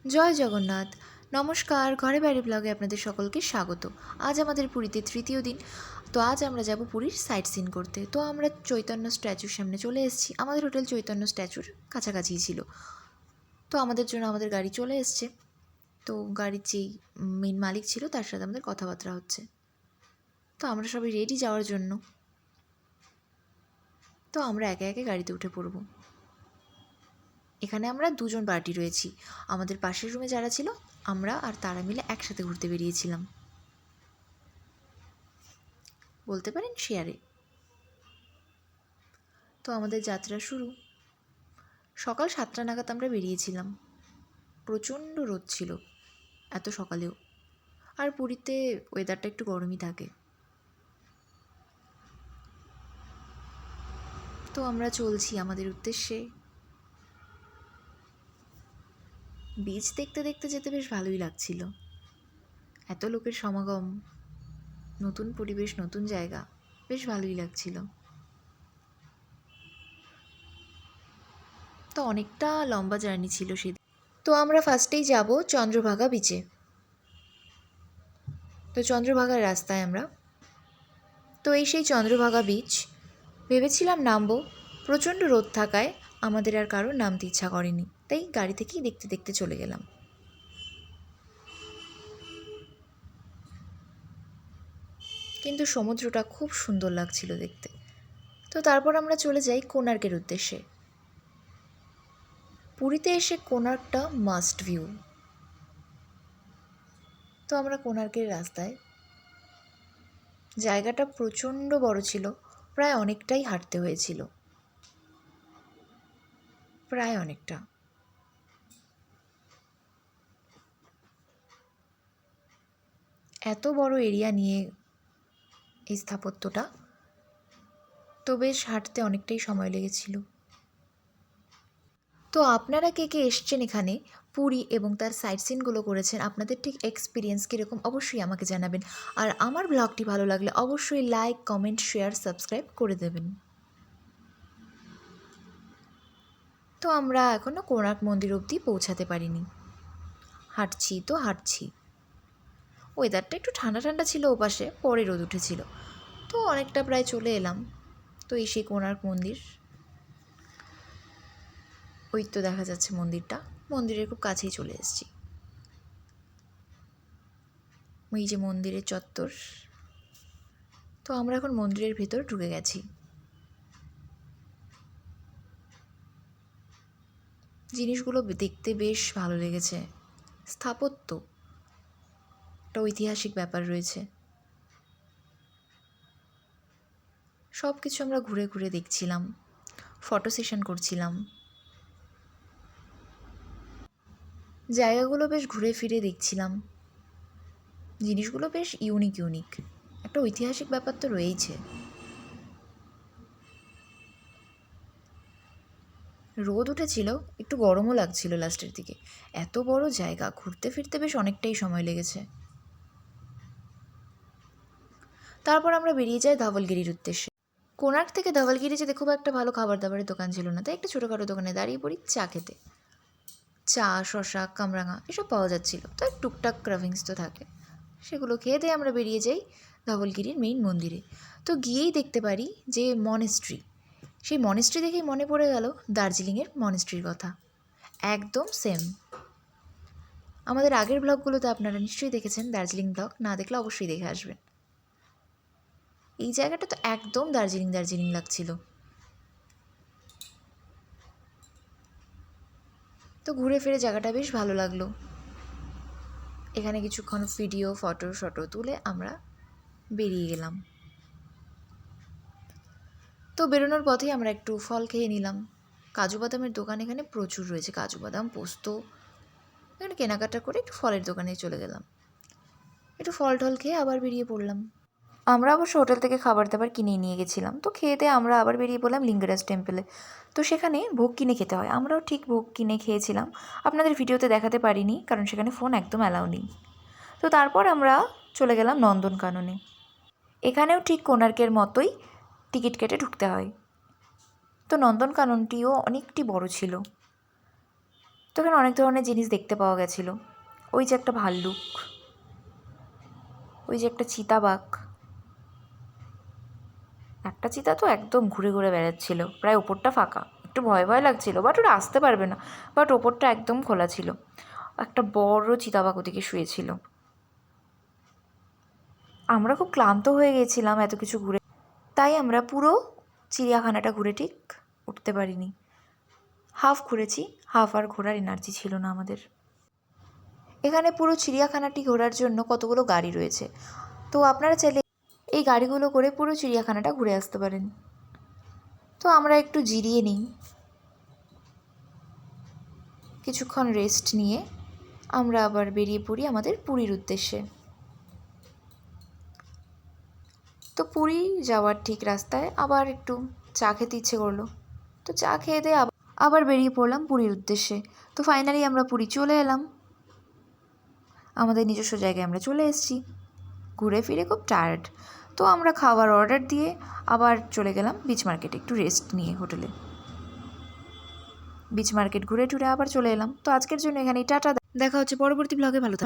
জয় জগন্নাথ। নমস্কার, ঘরে বাইরে ব্লগে আপনাদের সকলকে স্বাগত। আজ আমাদের পুরীতে তৃতীয় দিন। তো আজ আমরা যাব পুরীর সাইট সিন করতে। তো আমরা চৈতন্য স্ট্যাচুর সামনে চলে এসেছি। আমাদের হোটেল চৈতন্য স্ট্যাচুর কাছাকাছিই ছিল। তো আমাদের জন্য আমাদের গাড়ি চলে এসছে। তো গাড়ির যেই মেন মালিক ছিল তার সাথে আমাদের কথাবার্তা হচ্ছে। তো আমরা সবাই রেডি যাওয়ার জন্য। তো আমরা একে একে গাড়িতে উঠে পড়ব। এখানে আমরা দুজন পার্টি রয়েছি। আমাদের পাশের রুমে যারা ছিল আমরা আর তারা মিলে একসাথে ঘুরতে বেরিয়েছিলাম, বলতে পারেন শেয়ারে। তো আমাদের যাত্রা শুরু। সকাল 7টা নাগাদ আমরা বেরিয়েছিলাম। প্রচণ্ড রোদ ছিল এত সকালেও। আর পুরীতে ওয়েদারটা একটু গরমই থাকে। তো আমরা চলছি আমাদের উদ্দেশ্যে। বিচ দেখতে দেখতে যেতে বেশ ভালোই লাগছিল। এত লোকের সমাগম, নতুন পরিবেশ, নতুন জায়গা, বেশ ভালোই লাগছিল। তো অনেকটা লম্বা জার্নি ছিল সেদিন। তো আমরা ফার্স্টেই যাব চন্দ্রভাগা বিচে। তো চন্দ্রভাগার রাস্তায় আমরা। তো এই সেই চন্দ্রভাগা বিচ। ভেবেছিলাম নামবো, প্রচণ্ড রোদ থাকায় আমাদের আর কারোর নামতে ইচ্ছা করেনি, তাই গাড়ি থেকেই দেখতে দেখতে চলে গেলাম। কিন্তু সমুদ্রটা খুব সুন্দর লাগছিল দেখতে। তো তারপর আমরা চলে যাই কোণার্কের উদ্দেশ্যে। পুরীতে এসে কোণার্কটা মাস্ট ভিউ। তো আমরা কোণার্কের রাস্তায়। জায়গাটা প্রচণ্ড বড় ছিল, প্রায় অনেকটাই হাঁটতে হয়েছিল, প্রায় অনেকটা। এত বড় এরিয়া নিয়ে এই স্থাপত্যটা, তো বেশ হাঁটতে অনেকটাই সময় লেগেছিল। তো আপনারা কে কে এসছেন এখানে পুরী এবং তার সাইট সিনগুলো করেছেন, আপনাদের ঠিক এক্সপিরিয়েন্স কীরকম অবশ্যই আমাকে জানাবেন। আর আমার ব্লগটি ভালো লাগলে অবশ্যই লাইক, কমেন্ট, শেয়ার, সাবস্ক্রাইব করে দেবেন। তো আমরা এখনও কোণার্ক মন্দির অবধি পৌঁছাতে পারিনি, হাঁটছি তো হাঁটছি। ওয়েদারটা একটু ঠান্ডা ঠান্ডা ছিল ওপাশে, পরে রোদ উঠেছিল। তো অনেকটা প্রায় চলে এলাম। তো এই সেই কোণার্ক মন্দির, ওই তো দেখা যাচ্ছে মন্দিরটা। মন্দিরের খুব কাছেই চলে এসেছি। ওই যে মন্দিরের চত্বর। তো আমরা এখন মন্দিরের ভেতর ঢুকে গেছি। জিনিসগুলো দেখতে বেশ ভালো লেগেছে। স্থাপত্য, একটা ঐতিহাসিক ব্যাপার রয়েছে। সব কিছু আমরা ঘুরে ঘুরে দেখছিলাম, ফটো সেশন করছিলাম। জায়গাগুলো বেশ ঘুরে ফিরে দেখছিলাম। জিনিসগুলো বেশ ইউনিক ইউনিক, একটা ঐতিহাসিক ব্যাপার তো রয়েইছে। রোদ উঠেছিল, একটু গরমও লাগছিল লাস্টের দিকে। এত বড় জায়গা, ঘুরতে ফিরতে বেশ অনেকটাই সময় লেগেছে। তারপর আমরা বেরিয়ে যাই ধবলগিরির উদ্দেশ্যে। কোণার্ক থেকে ধবলগিরি যেতে খুব একটা ভালো খাবার দাবারের দোকান ছিল না, তাই একটা ছোটোখাটো দোকানে দাঁড়িয়ে পড়ি চা খেতে। চা, শশা, কামরাঙা এসব পাওয়া যাচ্ছিল। তো টুকটাক ক্রাভিংস তো থাকে, সেগুলো খেয়ে দিয়ে আমরা বেরিয়ে যাই ধবলগিরির মেইন মন্দিরে। তো গিয়েই দেখতে পারি যে মনেস্ট্রি। সেই মনেস্ট্রি দেখেই মনে পড়ে গেল দার্জিলিংয়ের মনেস্ট্রির কথা। একদম সেম। আমাদের আগের ব্লগগুলোতে আপনারা নিশ্চয়ই দেখেছেন দার্জিলিং ব্লগ, না দেখলে অবশ্যই দেখে আসবেন। এই জায়গাটা তো একদম দার্জিলিং দার্জিলিং লাগছিল। তো ঘুরে ফিরে জায়গাটা বেশ ভালো লাগলো। এখানে কিছুক্ষণ ভিডিও, ফটো তুলে আমরা বেরিয়ে গেলাম। তো বেরোনোর পথেই আমরা একটু ফল খেয়ে নিলাম। কাজু বাদামের দোকান এখানে প্রচুর রয়েছে, কাজু বাদাম, পোস্ত। এখানে কেনাকাটা করে একটু ফলের দোকানে চলে গেলাম। একটু ফল টল খেয়ে আবার বেরিয়ে পড়লাম। আমরা অবশ্য হোটেল থেকে খাবার দাবার কিনেই নিয়ে গেছিলাম। তো খেয়ে দিয়ে আমরা আবার বেরিয়ে পড়লাম লিঙ্গরাজ টেম্পলে। তো সেখানে ভোগ কিনে খেতে হয়, আমরাও ঠিক ভোগ কিনে খেয়েছিলাম। আপনাদের ভিডিওতে দেখাতে পারিনি, কারণ সেখানে ফোন একদম অ্যালাউ নেই। তো তারপর আমরা চলে গেলাম নন্দনকাননে। এখানেও ঠিক কোণার্কের মতোই টিকিট কেটে ঢুকতে হয়। তো নন্দনকাননটিও অনেকটি বড় ছিল। তো এখানে অনেক ধরনের জিনিস দেখতে পাওয়া গেছিলো। ওই যে একটা ভাল্লুক, ওই যে একটা চিতাবাঘ, একটা চিতা তো একদম ঘুরে ঘুরে বেড়াচ্ছিল, প্রায় ওপরটা ফাঁকা, একটু ভয় ভয় লাগছিল, বাট ওরা আসতে পারবে না, বাট ওপরটা একদম খোলা ছিল। একটা বড় চিতাবাঘ ওদিকে শুয়েছিল। আমরা খুব ক্লান্ত হয়ে গেছিলাম এত কিছু ঘুরে, তাই আমরা পুরো চিড়িয়াখানাটা ঘুরে ঠিক উঠতে পারিনি। হাফ ঘুরেছি, হাফ আর ঘোরার এনার্জি ছিল না আমাদের। এখানে পুরো চিড়িয়াখানাটি ঘোরার জন্য কতগুলো গাড়ি রয়েছে, তো আপনারা চাইলে এই গাড়িগুলো করে পুরো চিড়িয়াখানাটা ঘুরে আসতে পারেন। তো আমরা একটু জিরিয়ে নিই, কিছুক্ষণ রেস্ট নিয়ে আমরা আবার বেরিয়ে পড়ি আমাদের পুরীর উদ্দেশ্যে। তো পুরী যাওয়ার ঠিক রাস্তায় আবার একটু চা খেতে ইচ্ছে করলো, তো চা খেয়ে দিয়ে আবার বেরিয়ে পড়লাম পুরীর উদ্দেশ্যে। তো ফাইনালি আমরা পুরী চলে এলাম, আমাদের নিজস্ব জায়গায় আমরা চলে এসেছি। ঘুরে ফিরে খুব টায়ার্ড, তো আমরা খাবার অর্ডার দিয়ে আবার চলে গেলাম বিচ মার্কেটে একটু রেস্ট নিয়ে হোটেলে। বিচ মার্কেট ঘুরে টুরে আবার চলে এলাম। তো আজকের জন্য এখানেই টাটা, দেখা হচ্ছে পরবর্তী ব্লগে, ভালো থাকবেন।